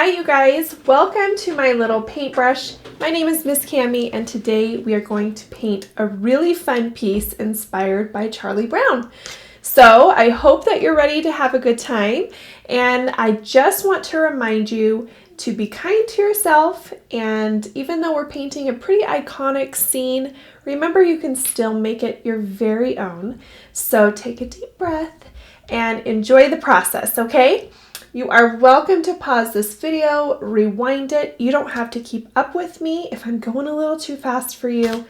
Hi you guys, welcome to my little paintbrush. My name is Miss Cammie and today we are going to paint a really fun piece inspired by Charlie Brown. So I hope that you're ready to have a good time, and I just want to remind you to be kind to yourself, and even though we're painting a pretty iconic scene, remember you can still make it your very own. So take a deep breath and enjoy the process, okay? You are welcome to pause this video, rewind it. You don't have to keep up with me if I'm going a little too fast for you.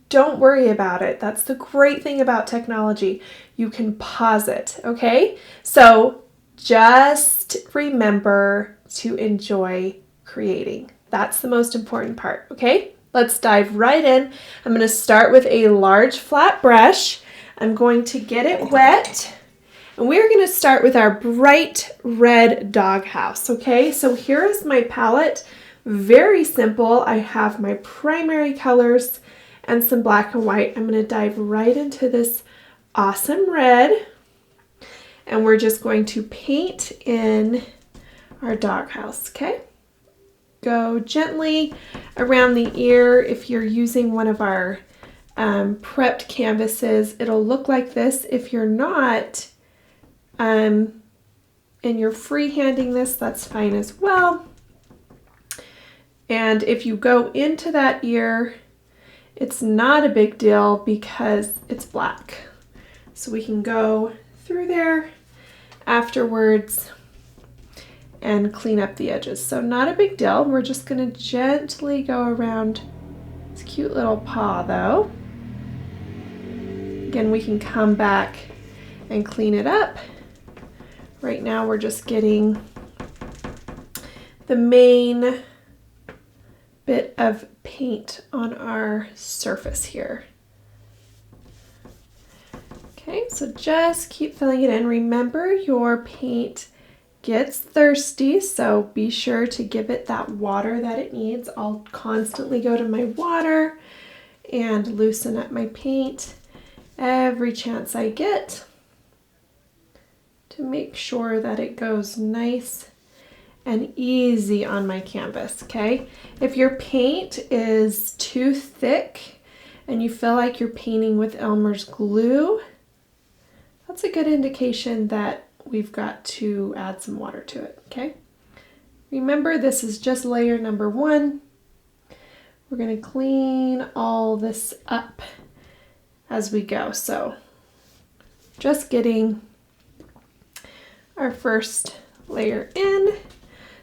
Don't worry about it. That's the great thing about technology. You can pause it, okay? So just remember to enjoy creating. That's the most important part, okay? Let's dive right in. I'm going to start with a large flat brush. I'm going to get it wet. And we're going to start with our bright red doghouse, okay? So here is my palette. Very simple. I have my primary colors and some black and white. I'm going to dive right into this awesome red. And we're just going to paint in our doghouse, okay? Go gently around the ear. If you're using one of our prepped canvases, it'll look like this. If you're not, and you're freehanding this, that's fine as well. And if you go into that ear, it's not a big deal because it's black. So we can go through there afterwards and clean up the edges. So not a big deal. We're just going to gently go around this cute little paw though. Again, we can come back and clean it up. Right now we're just getting the main bit of paint on our surface here. Okay, so just keep filling it in. Remember, your paint gets thirsty, so be sure to give it that water that it needs. I'll constantly go to my water and loosen up my paint every chance I get, to make sure that it goes nice and easy on my canvas, okay? If your paint is too thick and you feel like you're painting with Elmer's glue, that's a good indication that we've got to add some water to it, okay? Remember, this is just layer number one. We're gonna clean all this up as we go. So just getting our first layer in.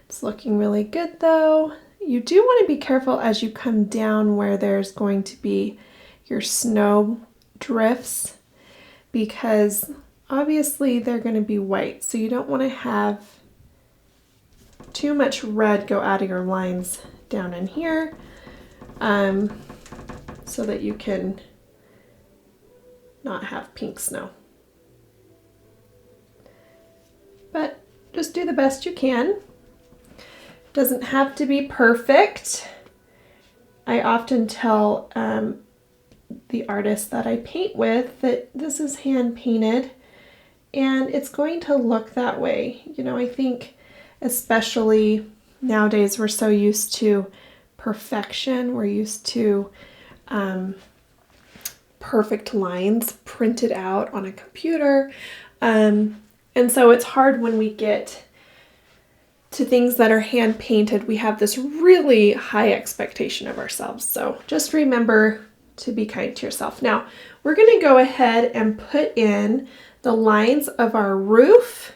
It's looking really good though. You do want to be careful as you come down where there's going to be your snow drifts, because obviously they're going to be white, so you don't want to have too much red go out of your lines down in here, so that you can not have pink snow. But just do the best you can. Doesn't have to be perfect. I often tell the artists that I paint with that this is hand painted and it's going to look that way. You know, I think especially nowadays we're so used to perfection. We're used to perfect lines printed out on a computer. And so it's hard when we get to things that are hand painted. We have this really high expectation of ourselves. So just remember to be kind to yourself. Now we're going to go ahead and put in the lines of our roof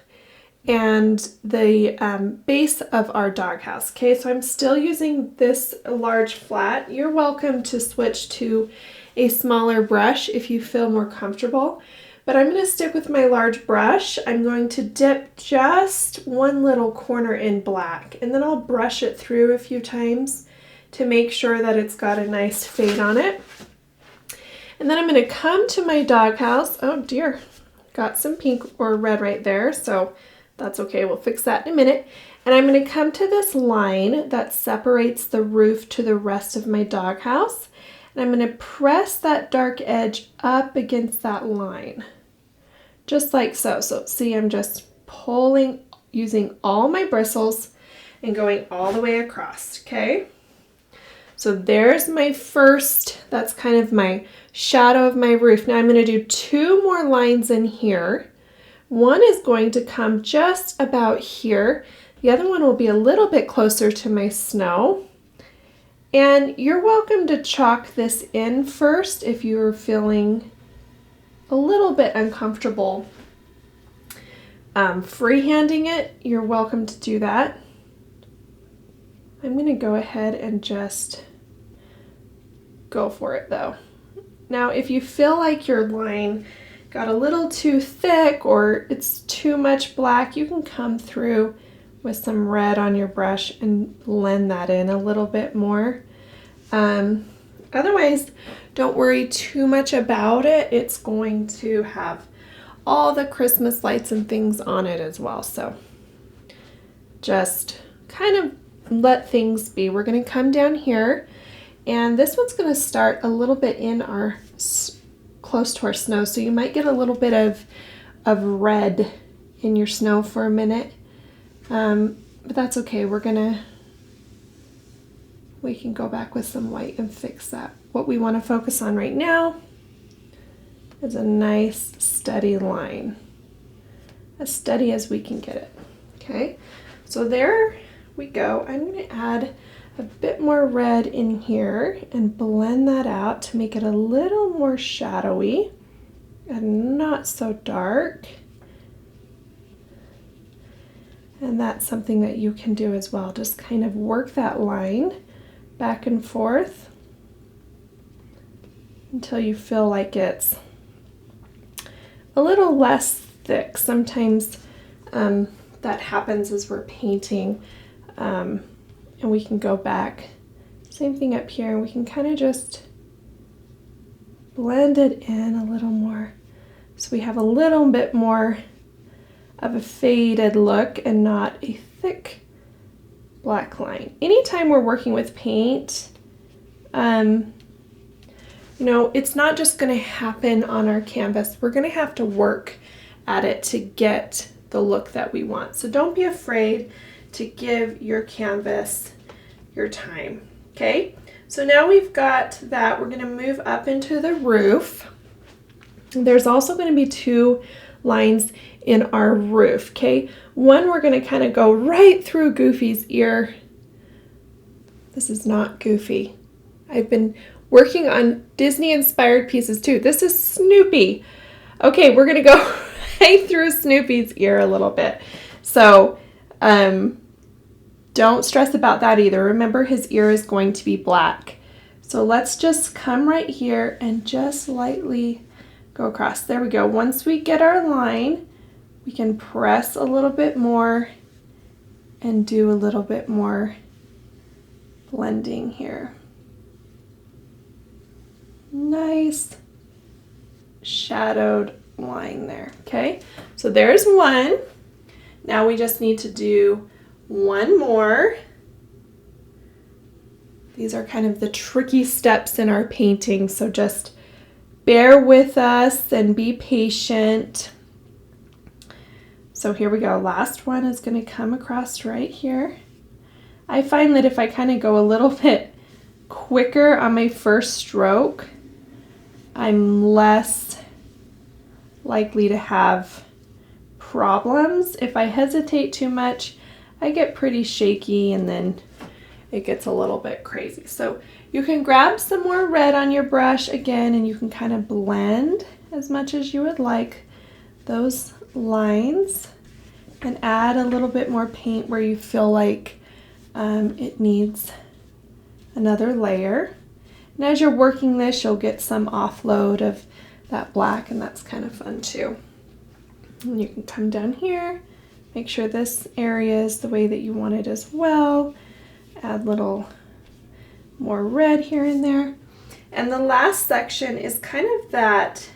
and the base of our doghouse. Okay, so I'm still using this large flat. You're welcome to switch to a smaller brush if you feel more comfortable. But I'm going to stick with my large brush. I'm going to dip just one little corner in black, and then I'll brush it through a few times to make sure that it's got a nice fade on it. And then I'm going to come to my doghouse. Oh dear, got some pink or red right there, so that's okay. We'll fix that in a minute. And I'm going to come to this line that separates the roof to the rest of my doghouse. And I'm going to press that dark edge up against that line. Just like so. So see, I'm just pulling, using all my bristles and going all the way across, okay? So there's my first, that's kind of my shadow of my roof. Now I'm going to do 2 more lines in here. One is going to come just about here. The other one will be a little bit closer to my snow. And you're welcome to chalk this in first if you're feeling a little bit uncomfortable freehanding it. You're welcome to do that. I'm going to go ahead and just go for it though. Now if you feel like your line got a little too thick or it's too much black, you can come through with some red on your brush and blend that in a little bit more. Otherwise, don't worry too much about it. It's going to have all the Christmas lights and things on it as well. So just kind of let things be. We're going to come down here, and this one's going to start a little bit in our close to our snow, so you might get a little bit of red in your snow for a minute, but that's okay. We can go back with some white and fix that. What we want to focus on right now is a nice steady line, as steady as we can get it. Okay, so there we go. I'm going to add a bit more red in here and blend that out to make it a little more shadowy and not so dark. And that's something that you can do as well. Just kind of work that line back and forth until you feel like it's a little less thick. Sometimes that happens as we're painting, and we can go back. Same thing up here, and we can kind of just blend it in a little more so we have a little bit more of a faded look and not a thick black line. Anytime we're working with paint, you know, it's not just going to happen on our canvas. We're going to have to work at it to get the look that we want. So don't be afraid to give your canvas your time. Okay, so now we've got that. We're going to move up into the roof. There's also going to be 2 lines in our roof. Okay, one we're going to kind of go right through Goofy's ear. This is not Goofy. I've been working on Disney inspired pieces too. This is Snoopy. Okay, we're going to go right through Snoopy's ear a little bit. So don't stress about that either. Remember, his ear is going to be black. So let's just come right here and just lightly go across. There we go. Once we get our line, we can press a little bit more and do a little bit more blending here. Nice shadowed line there. Okay, so there's one. Now we just need to do one more. These are kind of the tricky steps in our painting, so just bear with us and be patient. So here we go. Last one is going to come across right here. I find that if I kind of go a little bit quicker on my first stroke, I'm less likely to have problems. If I hesitate too much, I get pretty shaky and then it gets a little bit crazy. So you can grab some more red on your brush again, and you can kind of blend as much as you would like those lines and add a little bit more paint where you feel like it needs another layer. And as you're working this, you'll get some offload of that black, and that's kind of fun too. And you can come down here, make sure this area is the way that you want it as well. Add a little more red here and there. And the last section is kind of that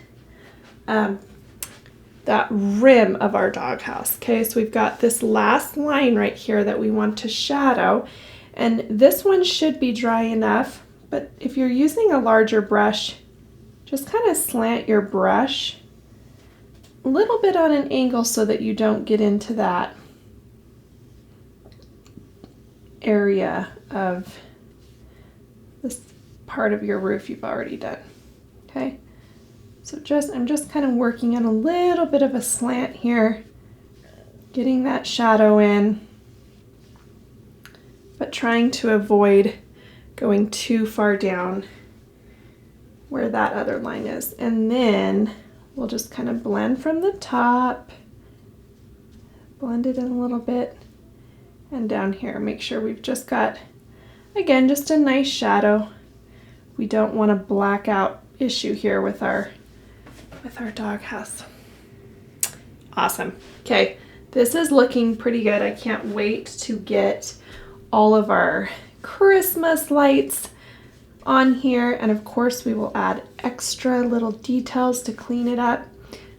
that rim of our doghouse. Okay, so we've got this last line right here that we want to shadow, and this one should be dry enough, but if you're using a larger brush, just kind of slant your brush a little bit on an angle so that you don't get into that area of this part of your roof you've already done. Okay, so I'm just kind of working on a little bit of a slant here, getting that shadow in, but trying to avoid going too far down where that other line is. And then we'll just kind of blend from the top, blend it in a little bit, and down here. Make sure we've just got, again, just a nice shadow. We don't want a blackout issue here with our doghouse. Awesome. Okay, this is looking pretty good. I can't wait to get all of our Christmas lights on here, and of course we will add extra little details to clean it up.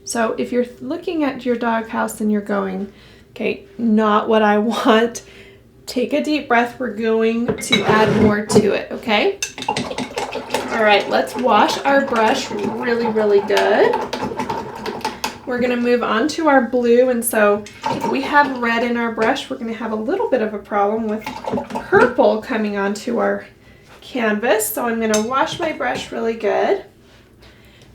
So if you're looking at your doghouse and you're going, okay, not what I want, take a deep breath. We're going to add more to it, okay? All right, let's wash our brush really, really good. We're gonna move on to our blue, and so if we have red in our brush, we're gonna have a little bit of a problem with purple coming onto our canvas. So I'm gonna wash my brush really good.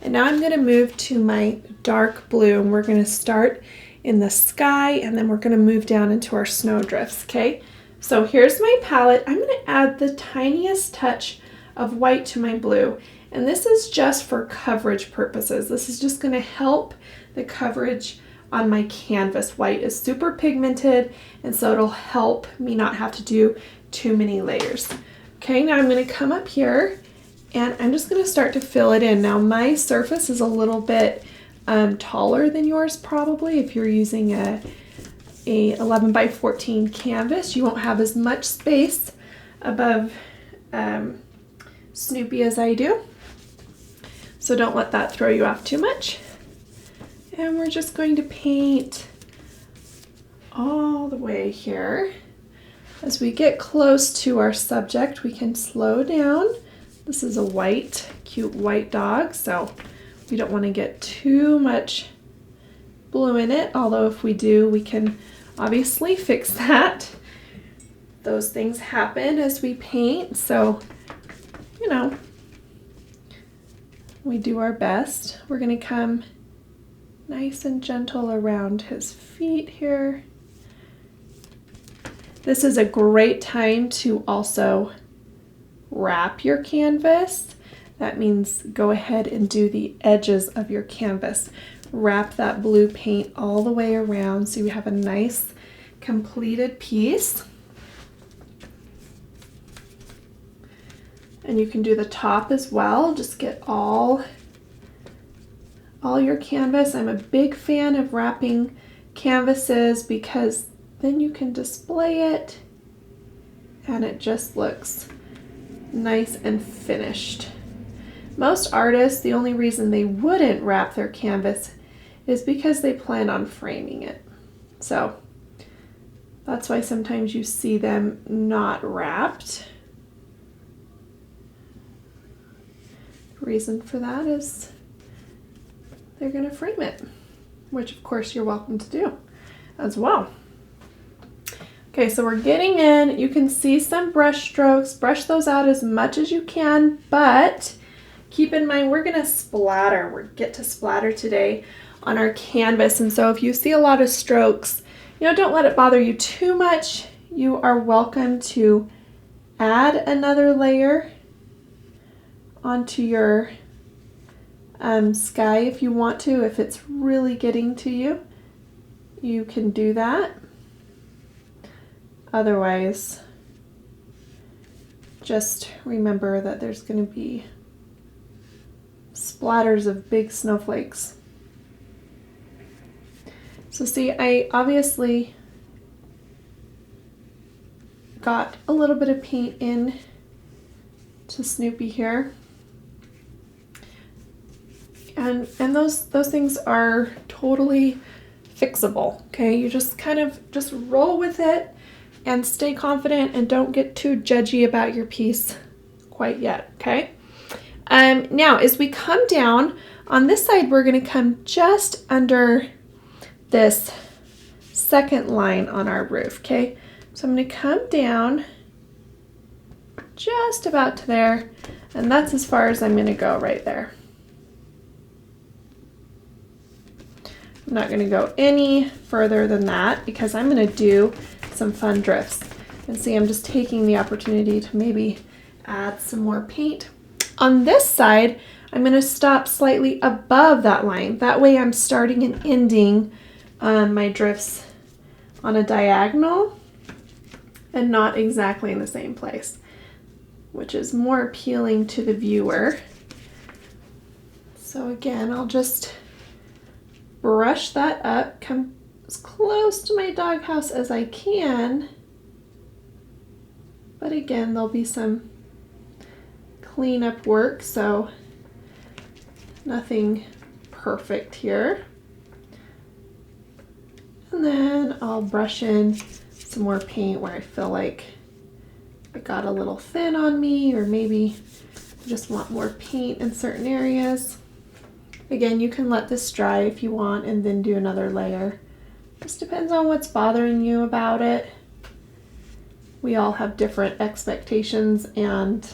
And now I'm gonna move to my dark blue, and we're gonna start in the sky, and then we're gonna move down into our snow drifts, okay? So here's my palette. I'm gonna add the tiniest touch of white to my blue, and this is just for coverage purposes. This is just gonna help the coverage on my canvas. White is super pigmented, and so it'll help me not have to do too many layers. Okay, now I'm gonna come up here, and I'm just gonna start to fill it in. Now my surface is a little bit taller than yours probably. If you're using a 11 by 14 canvas, you won't have as much space above Snoopy as I do. So don't let that throw you off too much. And we're just going to paint all the way here. As we get close to our subject, we can slow down. This is a white, cute white dog, so we don't want to get too much blue in it, although if we do, we can obviously fix that. Those things happen as we paint, so, you know, we do our best. We're going to come nice and gentle around his feet here. This is a great time to also wrap your canvas. That means go ahead and do the edges of your canvas. Wrap that blue paint all the way around so you have a nice completed piece. And you can do the top as well. Just get all your canvas. I'm a big fan of wrapping canvases because then you can display it and it just looks nice and finished. Most artists, the only reason they wouldn't wrap their canvas is because they plan on framing it. So that's why sometimes you see them not wrapped. The reason for that is they're going to frame it, which of course you're welcome to do as well. Okay, so we're getting in. You can see some brush strokes. Brush those out as much as you can, but keep in mind we're going to splatter. We're get to splatter today on our canvas, and so if you see a lot of strokes, you know, don't let it bother you too much. You are welcome to add another layer onto your sky if you want to. If it's really getting to you, you can do that. Otherwise, just remember that there's going to be splatters of big snowflakes. So see, I obviously got a little bit of paint in to Snoopy here. And those things are totally fixable, okay? You just kind of just roll with it and stay confident and don't get too judgy about your piece quite yet, okay? Now, as we come down, on this side, we're gonna come just under this second line on our roof, okay? So I'm gonna come down just about to there, and that's as far as I'm going to go right there. I'm not going to go any further than that because I'm going to do some fun drifts. And see, I'm just taking the opportunity to maybe add some more paint. On this side, I'm going to stop slightly above that line. That way I'm starting and ending my drifts on a diagonal and not exactly in the same place, which is more appealing to the viewer. So again, I'll just brush that up, come as close to my doghouse as I can. But again, there'll be some cleanup work, so nothing perfect here. And then I'll brush in some more paint where I feel like it got a little thin on me, or maybe I just want more paint in certain areas. Again, you can let this dry if you want and then do another layer. Just depends on what's bothering you about it. We all have different expectations and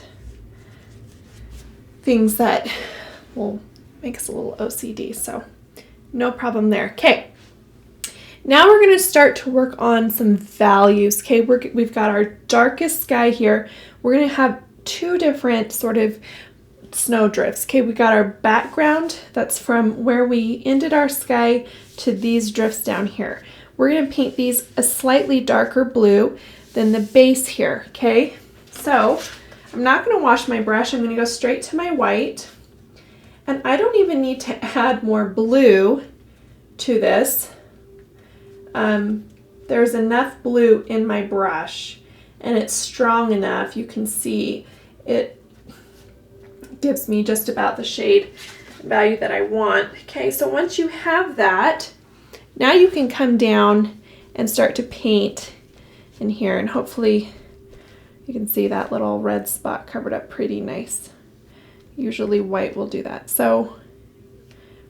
things that will make us a little OCD, so no problem there. Okay, now we're going to start to work on some values. Okay, we've got our darkest sky here. We're going to have two different sort of snow drifts. Okay, we got our background that's from where we ended our sky to these drifts down here. We're going to paint these a slightly darker blue than the base here. Okay, so I'm not going to wash my brush. I'm going to go straight to my white, and I don't even need to add more blue to this. There's enough blue in my brush, and it's strong enough. You can see it gives me just about the shade value that I want. Okay, so once you have that, now you can come down and start to paint in here, and hopefully you can see that little red spot covered up pretty nice. Usually white will do that. So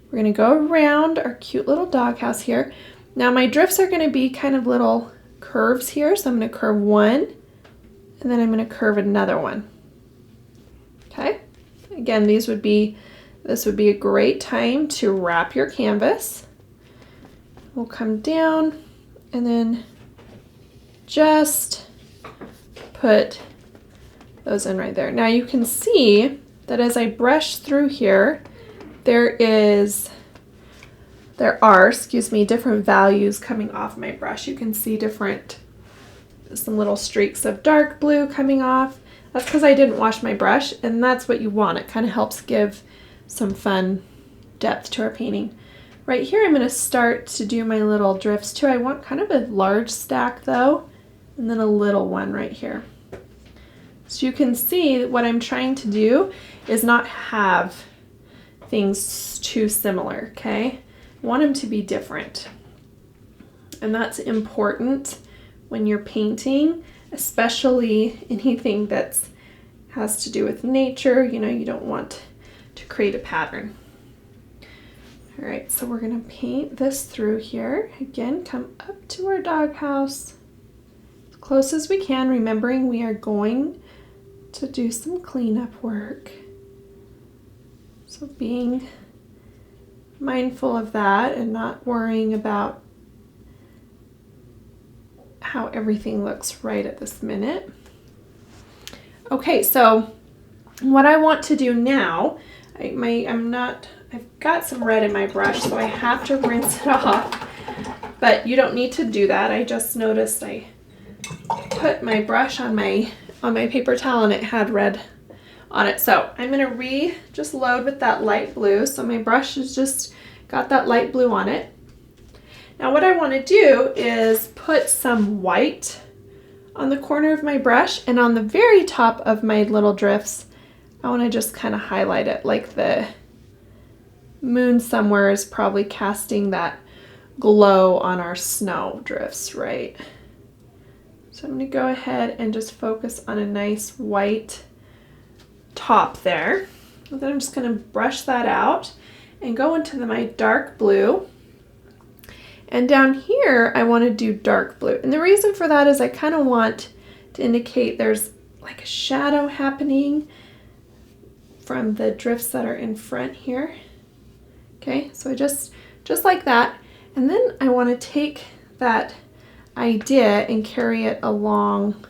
we're going to go around our cute little doghouse here. Now my drifts are going to be kind of little curves here, so I'm going to curve one, and then I'm going to curve another one. Okay. Again, this would be a great time to wrap your canvas. We'll come down and then just put those in right there. Now you can see that as I brush through here, there are different values coming off my brush. You can see some little streaks of dark blue coming off. That's because I didn't wash my brush, and that's what you want. It kind of helps give some fun depth to our painting. Right here, I'm going to start to do my little drifts too. I want kind of a large stack though, and then a little one right here. So you can see what I'm trying to do is not have things too similar, okay? I want them to be different. And that's important when you're painting, especially anything that has to do with nature. You know, you don't want to create a pattern. All right, so we're gonna paint this through here. Again, come up to our doghouse as close as we can, remembering we are going to do some cleanup work. So being mindful of that and not worrying about how everything looks right at this minute. Okay, so what I want to do now, I've got some red in my brush, so I have to rinse it off, but you don't need to do that. I just noticed I put my brush on my paper towel and it had red on it. So I'm gonna just load with that light blue. So my brush has just got that light blue on it. Now what I want to do is put some white on the corner of my brush, and on the very top of my little drifts, I want to just kind of highlight it, like the moon somewhere is probably casting that glow on our snow drifts, right? So I'm going to go ahead and just focus on a nice white top there. And then I'm just going to brush that out and go into my dark blue. And down here, I want to do dark blue. And the reason for that is I kind of want to indicate there's like a shadow happening from the drifts that are in front here. Okay, so I just like that. And then I want to take that idea and carry it along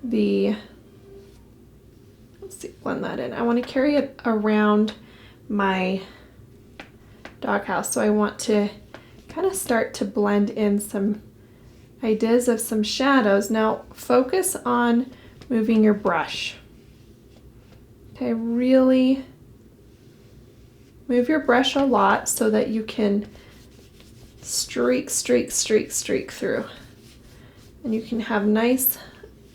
the, let's see, blend that in. I want to carry it around my doghouse. So I want to kind of start to blend in some ideas of some shadows. Now focus on moving your brush. Okay, really move your brush a lot so that you can streak through. And you can have nice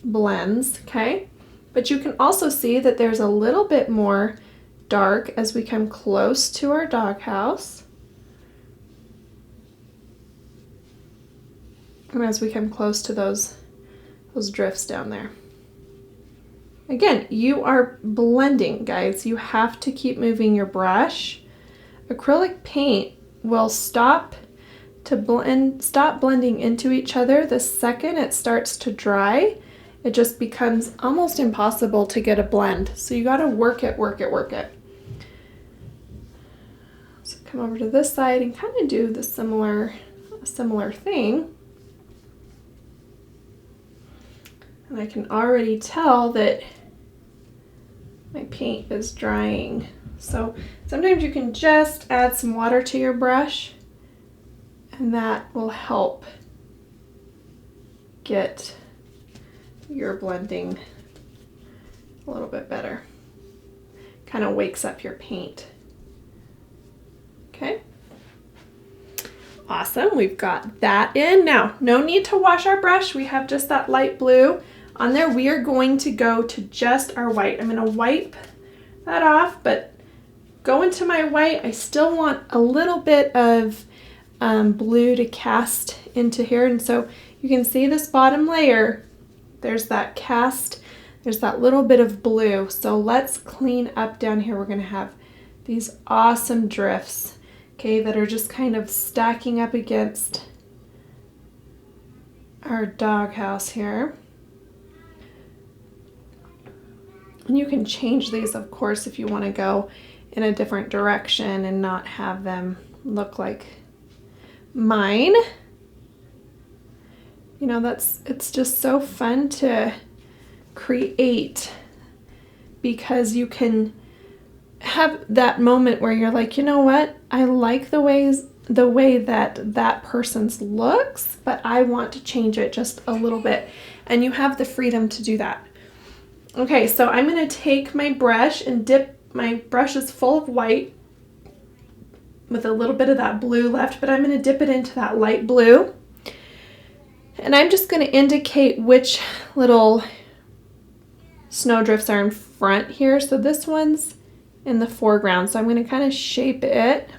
blends, okay? But you can also see that there's a little bit more dark as we come close to our doghouse. And as we come close to those drifts down there. Again, you are blending, guys. You have to keep moving your brush. Acrylic paint will stop blending into each other the second it starts to dry. It just becomes almost impossible to get a blend. So you got to work it. So come over to this side and kind of do the similar thing. And I can already tell that my paint is drying. So sometimes you can just add some water to your brush and that will help get your blending a little bit better. Kind of wakes up your paint. Okay. Awesome, we've got that in. Now, no need to wash our brush. We have just that light blue on there. We are going to go to just our white. I'm going to wipe that off, but go into my white. I still want a little bit of blue to cast into here. And so you can see this bottom layer, there's that cast, there's that little bit of blue. So let's clean up down here. We're going to have these awesome drifts, okay, that are just kind of stacking up against our doghouse here. And you can change these, of course, if you want to go in a different direction and not have them look like mine. You know, it's just so fun to create because you can have that moment where you're like, you know what? I like the way that person's looks, but I want to change it just a little bit. And you have the freedom to do that. Okay, so I'm going to take my brush and dip, my brush is full of white with a little bit of that blue left, but I'm going to dip it into that light blue. And I'm just going to indicate which little snowdrifts are in front here. So this one's in the foreground, so I'm going to kind of shape it.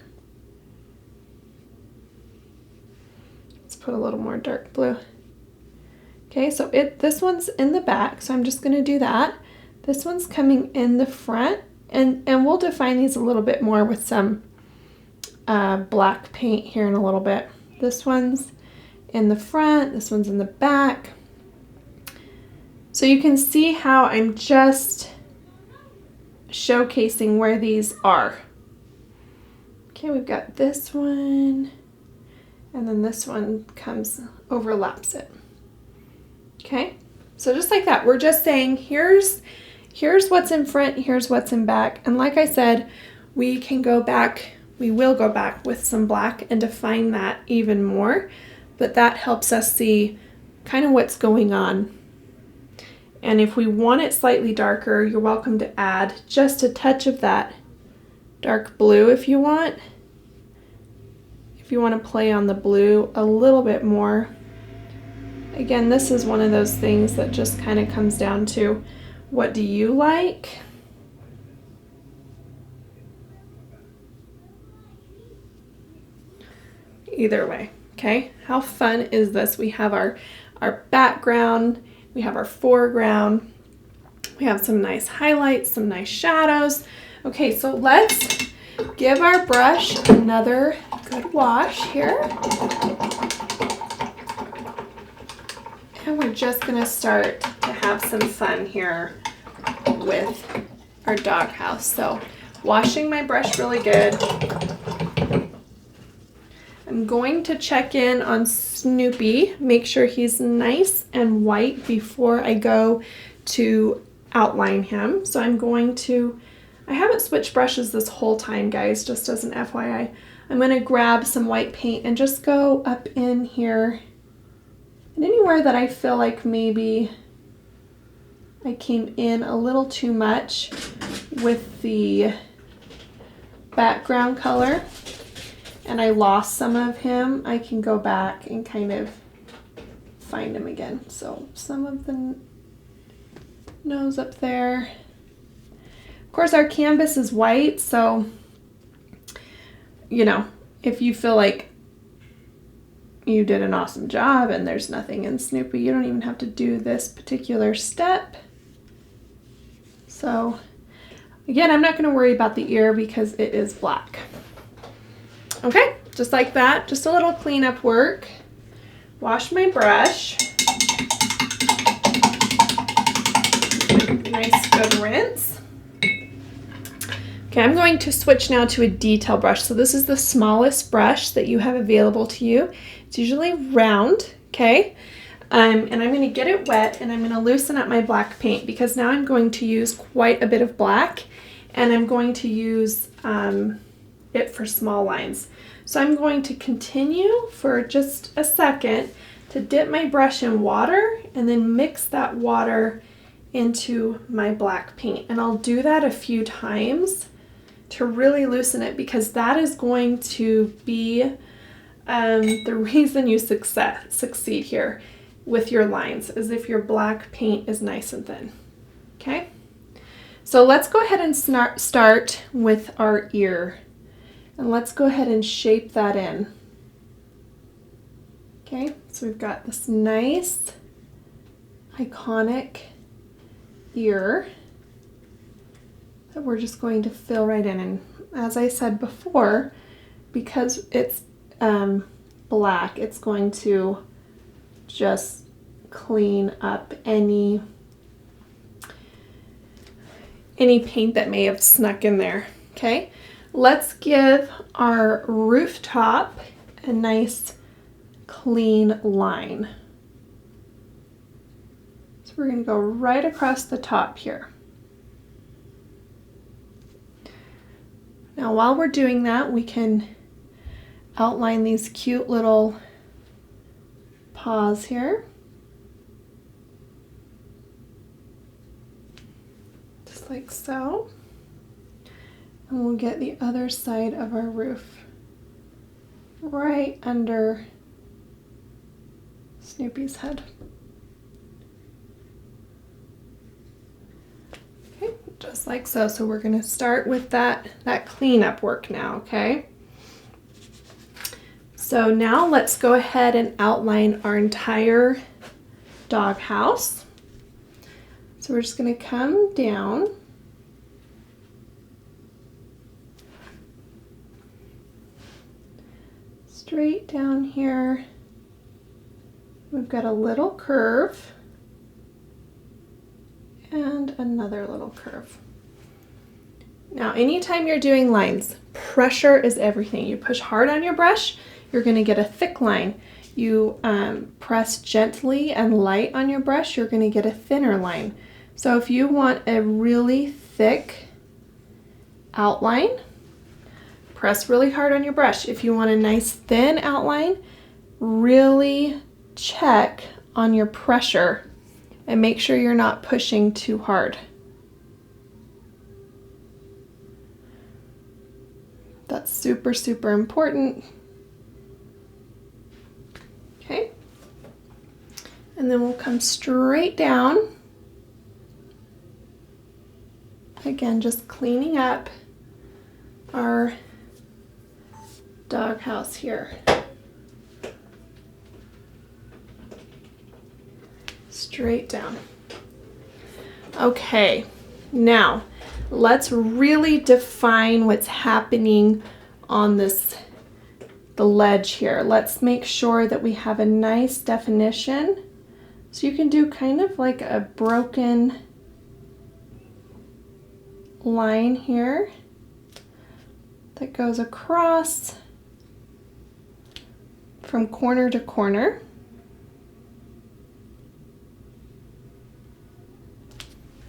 Let's put a little more dark blue. Okay, so this one's in the back, so I'm just going to do that. This one's coming in the front, and we'll define these a little bit more with some black paint here in a little bit. This one's in the front, this one's in the back. So you can see how I'm just showcasing where these are. Okay, we've got this one, and then this one overlaps it. Okay, so just like that, we're just saying here's what's in front, here's what's in back. And like I said, we will go back with some black and define that even more, but that helps us see kind of what's going on. And if we want it slightly darker, you're welcome to add just a touch of that dark blue if you want. If you want to play on the blue a little bit more. Again, this is one of those things that just kind of comes down to what do you like? Either way, okay? How fun is this? We have our background, we have our foreground, we have some nice highlights, some nice shadows. Okay, so let's give our brush another good wash here. And we're just going to start to have some fun here with our doghouse. So washing my brush really good. I'm going to check in on Snoopy, make sure he's nice and white before I go to outline him. So I'm going to, I haven't switched brushes this whole time, guys, just as an FYI. I'm going to grab some white paint and just go up in here and anywhere that I feel like maybe I came in a little too much with the background color and I lost some of him, I can go back and kind of find him again. So some of the nose up there. Of course, our canvas is white, so you know, if you feel like you did an awesome job and there's nothing in Snoopy, you don't even have to do this particular step. So again, I'm not going to worry about the ear because it is black. Okay, just like that, just a little cleanup work. Wash my brush. Nice good rinse. Okay, I'm going to switch now to a detail brush. So this is the smallest brush that you have available to you. It's usually round, okay? And I'm going to get it wet and I'm going to loosen up my black paint because now I'm going to use quite a bit of black and I'm going to use it for small lines. So I'm going to continue for just a second to dip my brush in water and then mix that water into my black paint. And I'll do that a few times to really loosen it because that is going to be the reason you succeed here with your lines, is if your black paint is nice and thin. Okay, so let's go ahead and start with our ear. And let's go ahead and shape that in. Okay, so we've got this nice, iconic ear that we're just going to fill right in. And as I said before, because it's black, it's going to just clean up any paint that may have snuck in there. Okay. Let's give our rooftop a nice clean line. So we're going to go right across the top here. Now while we're doing that, we can outline these cute little paws here. Just like so. And we'll get the other side of our roof right under Snoopy's head. Okay, just like so. So we're going to start with that cleanup work now, okay? So now let's go ahead and outline our entire doghouse. So we're just going to come down. Straight down here, we've got a little curve and another little curve. Now, anytime you're doing lines, pressure is everything. You push hard on your brush, you're going to get a thick line. You press gently and light on your brush, you're going to get a thinner line. So if you want a really thick outline, press really hard on your brush. If you want a nice thin outline, really check on your pressure and make sure you're not pushing too hard. That's super, super important. Okay. And then we'll come straight down. Again, just cleaning up our doghouse here. Straight down. Okay, now let's really define what's happening on the ledge here. Let's make sure that we have a nice definition. So you can do kind of like a broken line here that goes across from corner to corner.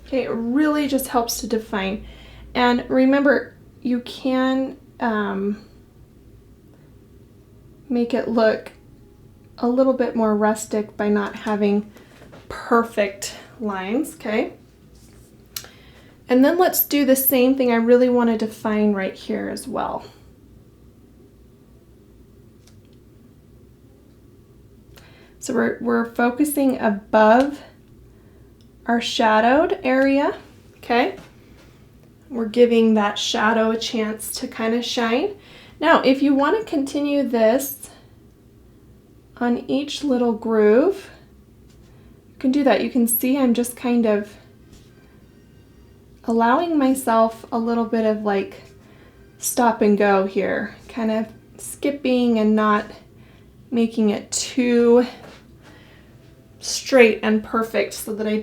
Okay, it really just helps to define. And remember, you can make it look a little bit more rustic by not having perfect lines, okay? And then let's do the same thing. I really want to define right here as well. So we're focusing above our shadowed area, okay? We're giving that shadow a chance to kind of shine. Now, if you want to continue this on each little groove, you can do that. You can see I'm just kind of allowing myself a little bit of like stop and go here, kind of skipping and not making it too straight and perfect so that I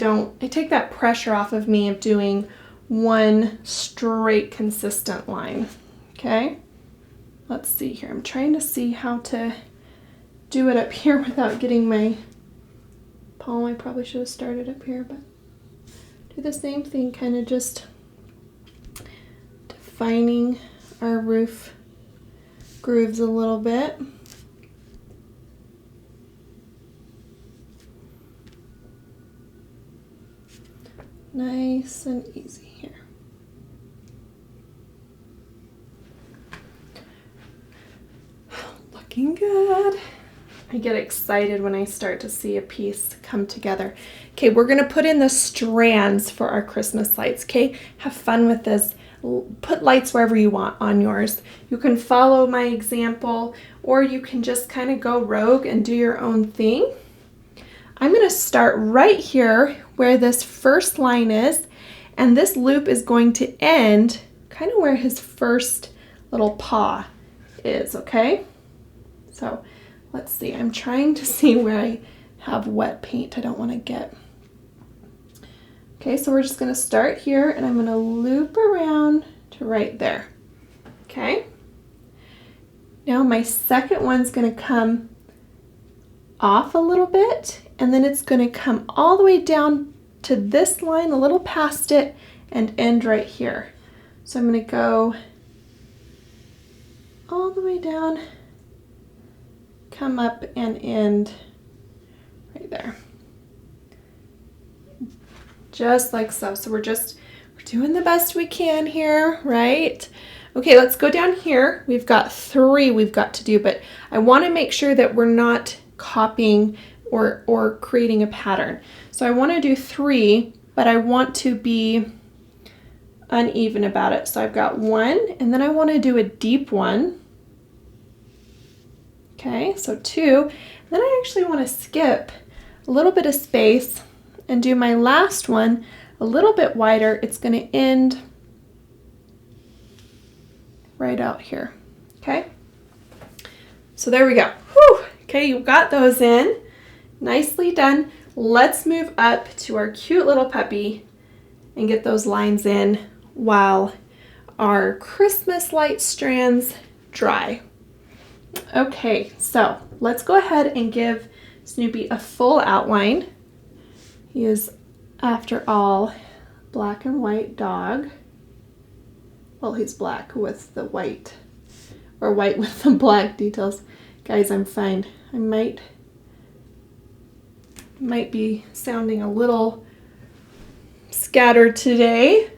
take that pressure off of me of doing one straight consistent line. Okay, let's see here. I'm trying to see how to do it up here without getting my palm. I probably should have started up here, but do the same thing, kind of just defining our roof grooves a little bit. Nice and easy here. Looking good. I get excited when I start to see a piece come together. Okay, we're gonna put in the strands for our Christmas lights, okay? Have fun with this. Put lights wherever you want on yours. You can follow my example, or you can just kind of go rogue and do your own thing. I'm gonna start right here where this first line is, and this loop is going to end kind of where his first little paw is, okay? So let's see, I'm trying to see where I have wet paint. I don't want to get. Okay, so we're just going to start here, and I'm going to loop around to right there. Okay, now my second one's going to come off a little bit, and then it's going to come all the way down to this line, a little past it, and end right here. So I'm going to go all the way down, come up and end right there. Just like so. So we're doing the best we can here, right? Okay, let's go down here. We've got 3 we've got to do, but I want to make sure that we're not copying or creating a pattern. So I want to do 3, but I want to be uneven about it. So I've got 1, and then I want to do a deep one. Okay, so 2, then I actually want to skip a little bit of space and do my last one a little bit wider. It's going to end right out here. Okay, so there we go. Whew. Okay, you got those in. Nicely done. Let's move up to our cute little puppy and get those lines in while our Christmas light strands dry. Okay, so let's go ahead and give Snoopy a full outline. He is, after all, black and white dog. Well, he's black with the white, or white with the black details. Guys, I'm fine. I might be sounding a little scattered today,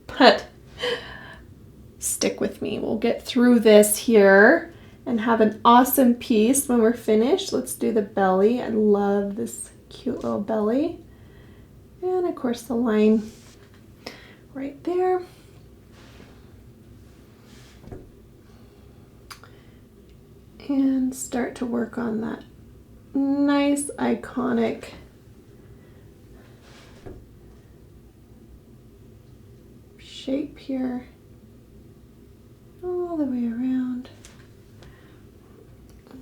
but stick with me. We'll get through this here and have an awesome piece when we're finished. Let's do the belly. I love this cute little belly. And of course the line right there. And start to work on that nice iconic shape here all the way around.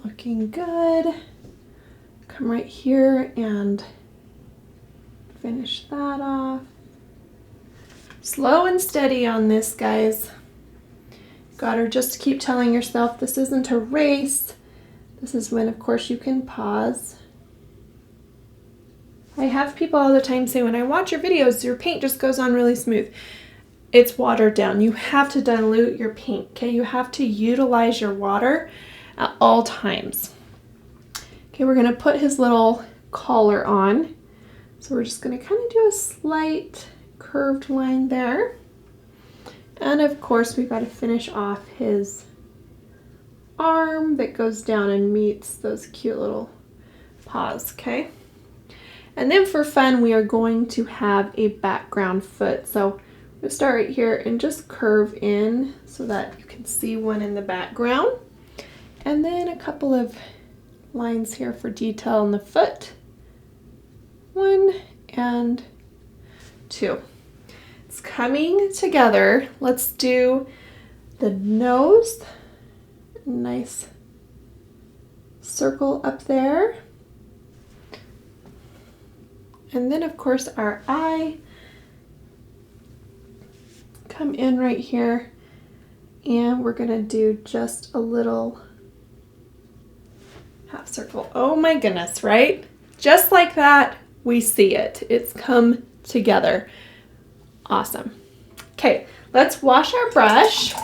Looking good. come right here and finish that off. Slow and steady on this, guys. Gotta just keep telling yourself this isn't a race. This is when, of course, you can pause. I have people all the time say, when I watch your videos, your paint just goes on really smooth. It's watered down. You have to dilute your paint, okay? You have to utilize your water at all times. Okay, we're gonna put his little collar on. So we're just gonna kind of do a slight curved line there. And of course, we've got to finish off his arm that goes down and meets those cute little paws, okay? And then for fun, we are going to have a background foot. So we'll start right here and just curve in so that you can see one in the background. And then a couple of lines here for detail on the foot. 1 and 2. It's coming together. Let's do the nose. Nice circle up there. And then of course our eye. Come in right here and we're gonna do just a little half circle. Oh my goodness, right? Just like that, we see it. It's come together. Awesome. Okay, let's wash our brush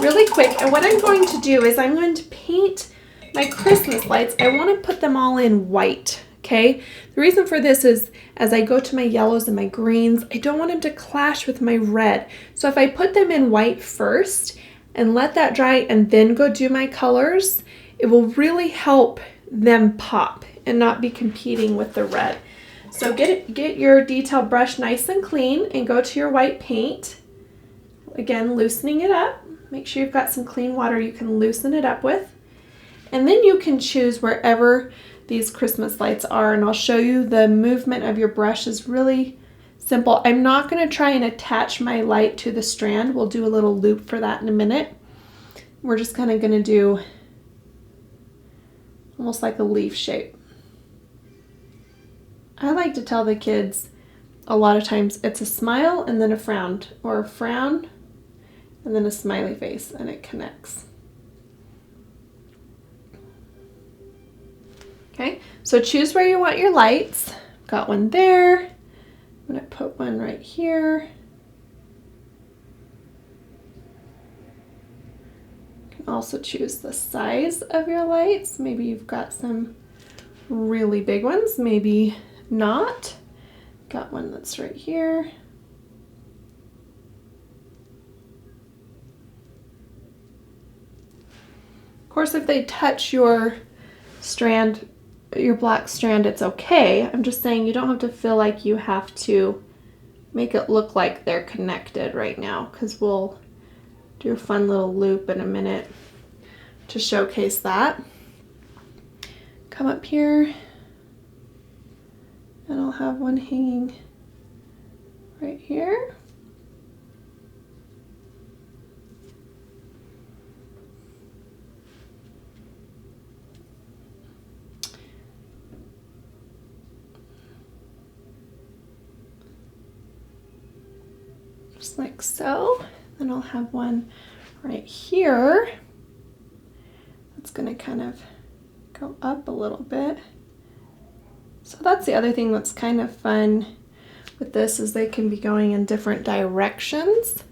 really quick. And what I'm going to do is I'm going to paint my Christmas lights. I want to put them all in white, okay? The reason for this is as I go to my yellows and my greens, I don't want them to clash with my red. So if I put them in white first and let that dry and then go do my colors, it will really help them pop and not be competing with the red. So get your detail brush nice and clean and go to your white paint. Again, loosening it up. Make sure you've got some clean water you can loosen it up with. And then you can choose wherever these Christmas lights are, and I'll show you the movement of your brush is really simple. I'm not going to try and attach my light to the strand. We'll do a little loop for that in a minute. We're just kind of going to do almost like a leaf shape. I like to tell the kids a lot of times it's a smile and then a frown, or a frown and then a smiley face, and it connects. Okay, so choose where you want your lights. Got one there. I'm going to put one right here. You can also choose the size of your lights. Maybe you've got some really big ones, maybe not. Got one that's right here. Of course, if they touch your strand, your black strand, it's okay. I'm just saying you don't have to feel like you have to make it look like they're connected right now, because we'll do a fun little loop in a minute to showcase that. Come up here. And I'll have one hanging right here. Just like so. Then I'll have one right here. That's going to kind of go up a little bit. So that's the other thing that's kind of fun with this, is they can be going in different directions.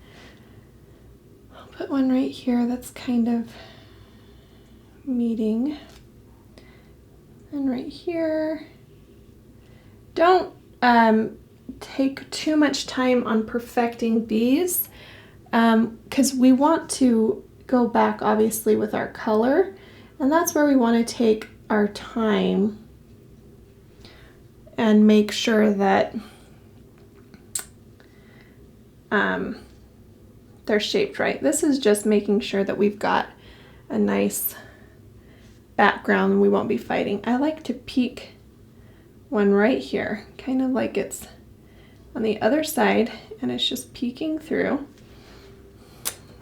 I'll put one right here that's kind of meeting. And right here. Don't take too much time on perfecting these, because we want to go back obviously with our color, and that's where we want to take our time and make sure that they're shaped right. This is just making sure that we've got a nice background and we won't be fighting. I like to peek one right here, kind of like it's on the other side and it's just peeking through.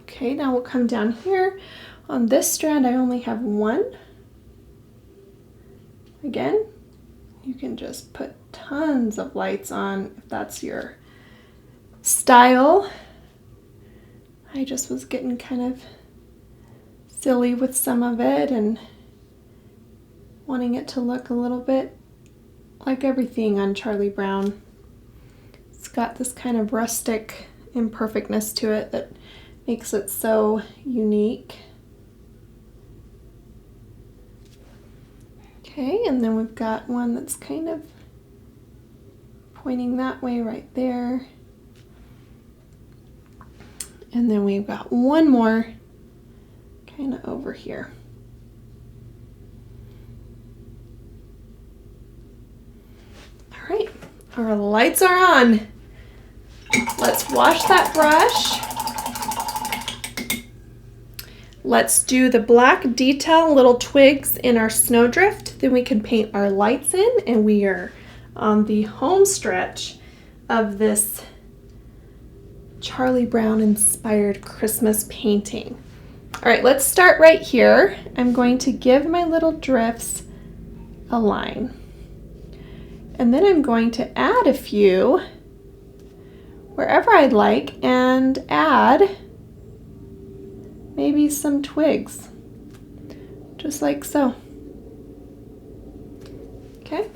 Okay, now we'll come down here. On this strand, I only have one. Again, you can just put tons of lights on if that's your style. I just was getting kind of silly with some of it and wanting it to look a little bit like everything on Charlie Brown. It's got this kind of rustic imperfectness to it that makes it so unique. Okay, and then we've got one that's kind of pointing that way right there. And then we've got one more kind of over here. All right, our lights are on. Let's wash that brush. Let's do the black detail, little twigs in our snowdrift. Then we can paint our lights in, and we are on the home stretch of this Charlie Brown inspired Christmas painting. All right, let's start right here. I'm going to give my little drifts a line. And then I'm going to add a few wherever I'd like and add maybe some twigs, just like so. Okay.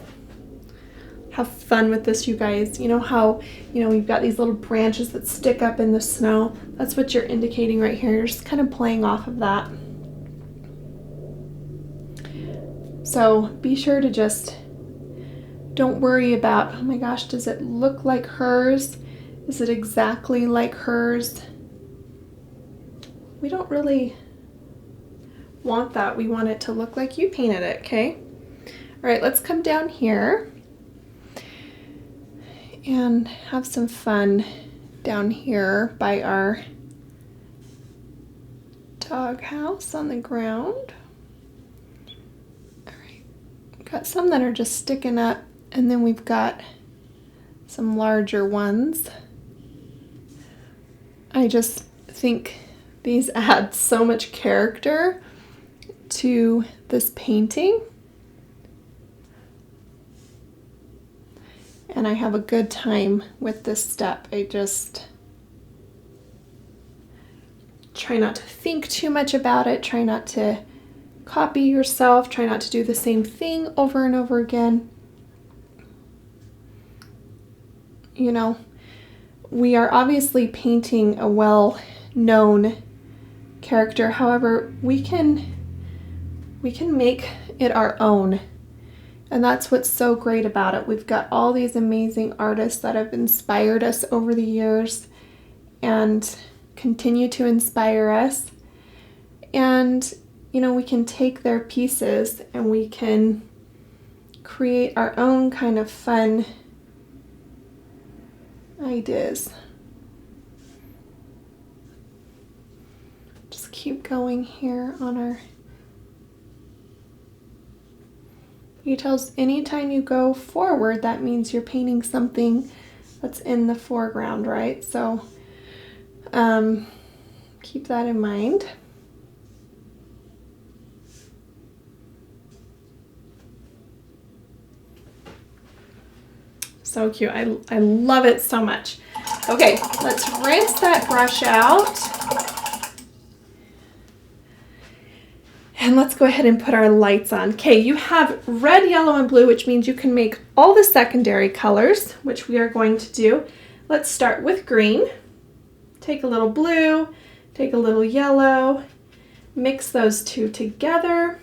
Have fun with this, you guys. You know how, we've got these little branches that stick up in the snow. That's what you're indicating right here. You're just kind of playing off of that. So be sure to just don't worry about, oh my gosh, does it look like hers? Is it exactly like hers? We don't really want that. We want it to look like you painted it, okay? All right, let's come down here and have some fun down here by our doghouse on the ground. All right, got some that are just sticking up, and then we've got some larger ones. I just think these add so much character to this painting. And I have a good time with this step. I just try not to think too much about it. Try not to copy yourself. Try not to do the same thing over and over again. We are obviously painting a well-known character. However, we can make it our own. And that's what's so great about it. We've got all these amazing artists that have inspired us over the years and continue to inspire us. And, we can take their pieces and we can create our own kind of fun ideas. Just keep going here on our details. Anytime you go forward, that means you're painting something that's in the foreground, right? So keep that in mind. So cute. I love it so much. Okay, let's rinse that brush out. And let's go ahead and put our lights on. Okay, you have red, yellow, and blue, which means you can make all the secondary colors, which we are going to do. Let's start with green. Take a little blue, take a little yellow, mix those two together.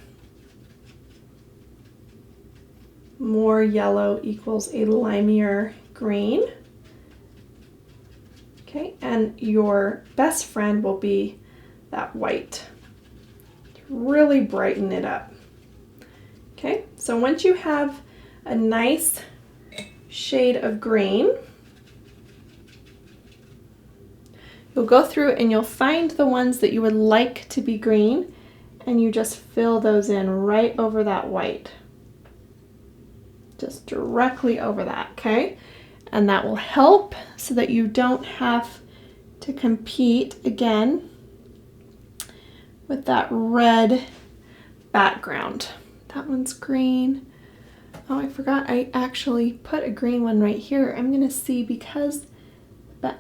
More yellow equals a limier green. Okay, and your best friend will be that white. Really brighten it up. Okay, so once you have a nice shade of green, you'll go through and you'll find the ones that you would like to be green, and you just fill those in right over that white. Just directly over that, okay? And that will help so that you don't have to compete again with that red background. That one's green. Oh, I forgot I actually put a green one right here. I'm gonna see because,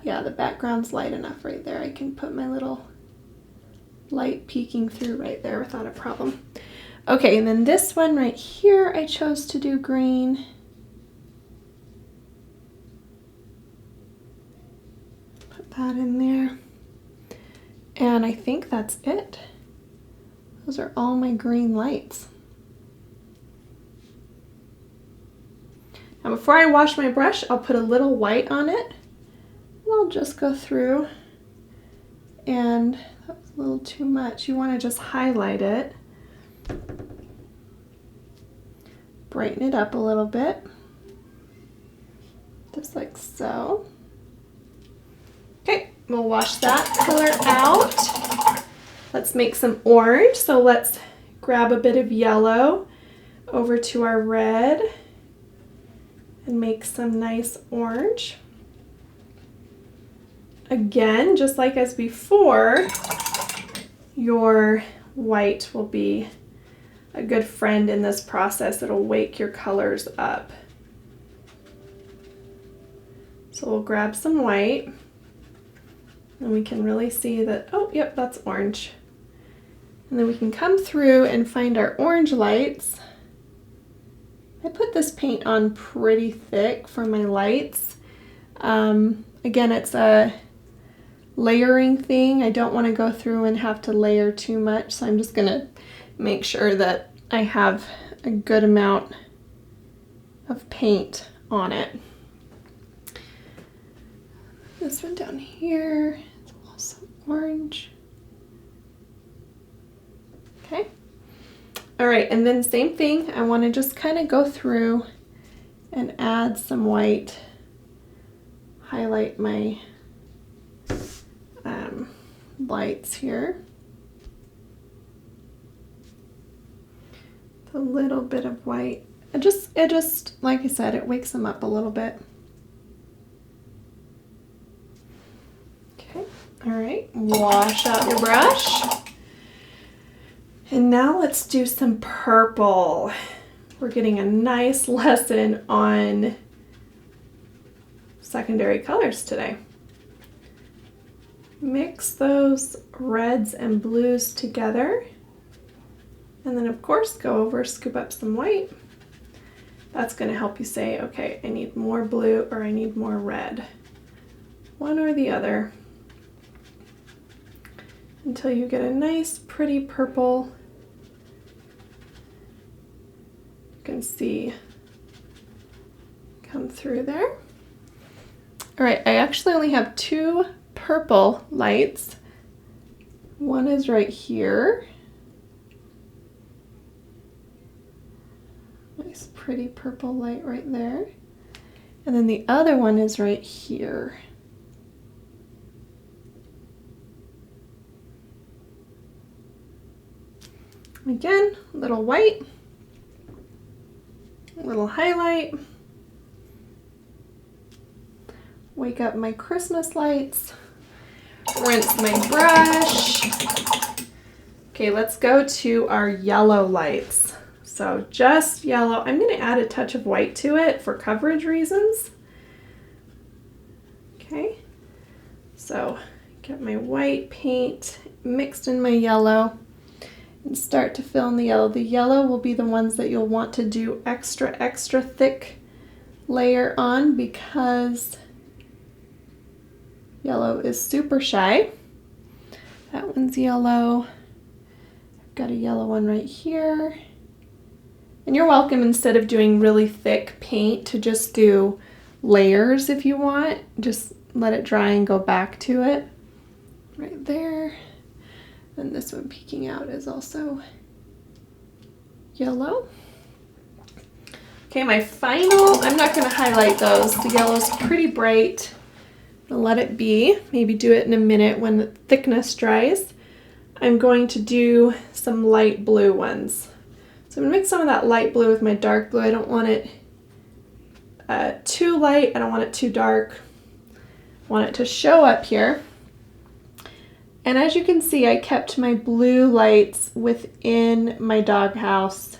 yeah, the background's light enough right there. I can put my little light peeking through right there without a problem. Okay, and then this one right here, I chose to do green. Put that in there. And I think that's it. Those are all my green lights. Now before I wash my brush, I'll put a little white on it. And I'll just go through, and that was a little too much. You want to just highlight it. Brighten it up a little bit. Just like so. Okay, we'll wash that color out. Let's make some orange. So let's grab a bit of yellow over to our red and make some nice orange. Again, just like as before, your white will be a good friend in this process. It'll wake your colors up. So we'll grab some white and we can really see that, oh, yep, that's orange. And then we can come through and find our orange lights. I put this paint on pretty thick for my lights. Again, it's a layering thing. I don't want to go through and have to layer too much, so I'm just going to make sure that I have a good amount of paint on it. This one down here is also orange. Okay. All right, and then same thing, I want to just kind of go through and add some white, highlight my lights here. A little bit of white. It just, like I said, it wakes them up a little bit. Okay, all right, wash out your brush. And now let's do some purple. We're getting a nice lesson on secondary colors today. Mix those reds and blues together. And then of course go over, scoop up some white. That's going to help you say, okay, I need more blue or I need more red. One or the other. Until you get a nice pretty purple. You can see come through there. All right, I actually only have two purple lights. One is right here. Nice pretty purple light right there. And then the other one is right here. Again, a little white, a little highlight. Wake up my Christmas lights. Rinse my brush. Okay, let's go to our yellow lights. So just yellow. I'm going to add a touch of white to it for coverage reasons. Okay, so get my white paint mixed in my yellow and start to fill in the yellow. The yellow will be the ones that you'll want to do extra thick layer on because yellow is super shy. That one's yellow. I've got a yellow one right here. And you're welcome, instead of doing really thick paint, to just do layers if you want. Just let it dry and go back to it. Right there. And this one peeking out is also yellow. Okay, my final, I'm not going to highlight those. The yellow's pretty bright. I'll let it be. Maybe do it in a minute when the thickness dries. I'm going to do some light blue ones. So I'm going to mix some of that light blue with my dark blue. I don't want it too light. I don't want it too dark. I want it to show up here. And as you can see, I kept my blue lights within my doghouse,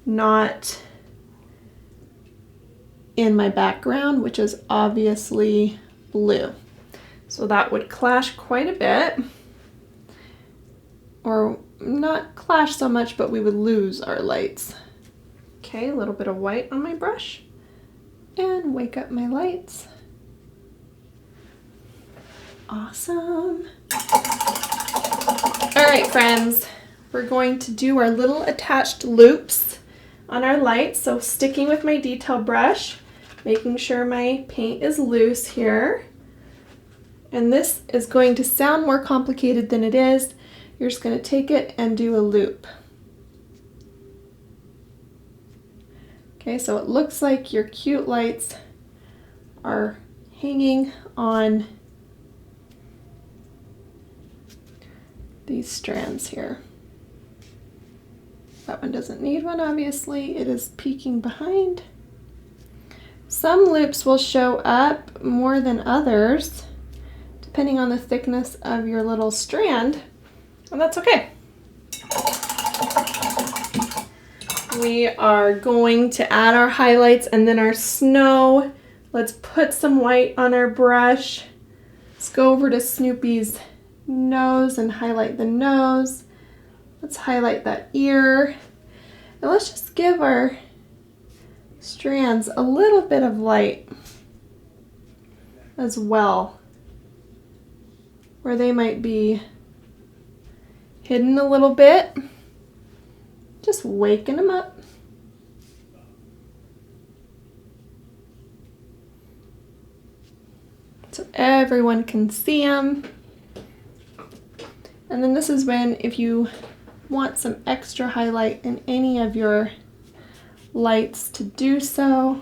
not in my background, which is obviously blue. So that would clash quite a bit. Or not clash so much, but we would lose our lights. Okay, a little bit of white on my brush. And wake up my lights. Awesome. All right, friends, we're going to do our little attached loops on our lights. So sticking with my detail brush, making sure my paint is loose here. And this is going to sound more complicated than it is. You're just going to take it and do a loop. Okay, so it looks like your cute lights are hanging on these strands here. That one doesn't need one, obviously. It is peeking behind. Some loops will show up more than others, depending on the thickness of your little strand, and that's okay. We are going to add our highlights and then our snow. Let's put some white on our brush. Let's go over to Snoopy's nose and highlight the nose. Let's highlight that ear. And let's just give our strands a little bit of light as well, where they might be hidden a little bit. Just waking them up. So everyone can see them. And then this is when, if you want some extra highlight in any of your lights, to do so.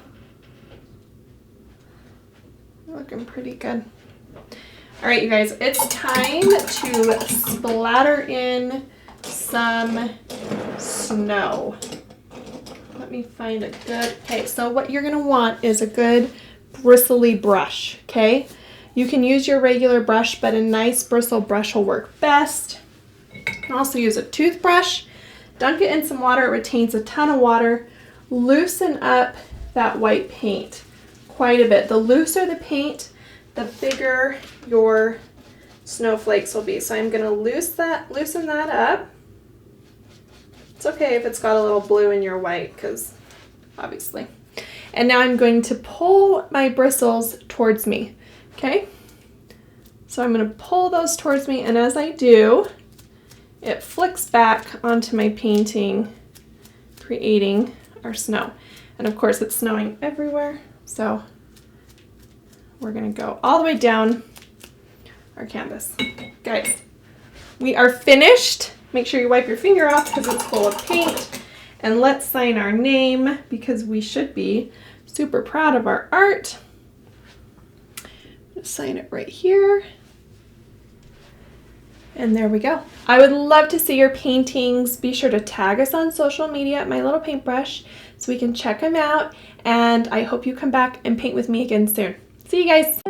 Looking pretty good. All right, you guys, it's time to splatter in some snow. Let me find a good, okay, so what you're gonna want is a good bristly brush, okay? You can use your regular brush, but a nice bristle brush will work best. You can also use a toothbrush. Dunk it in some water. It retains a ton of water. Loosen up that white paint quite a bit. The looser the paint, the bigger your snowflakes will be. So I'm going to loosen that up. It's okay if it's got a little blue in your white, because obviously. And now I'm going to pull my bristles towards me. Okay, so I'm going to pull those towards me, and as I do, it flicks back onto my painting, creating our snow. And of course it's snowing everywhere, so we're going to go all the way down our canvas. Guys, we are finished. Make sure you wipe your finger off because it's full of paint. And let's sign our name, because we should be super proud of our art. Sign it right here. And there we go. I would love to see your paintings. Be sure to tag us on social media at My Little Paintbrush so we can check them out. And I hope you come back and paint with me again soon. See you guys.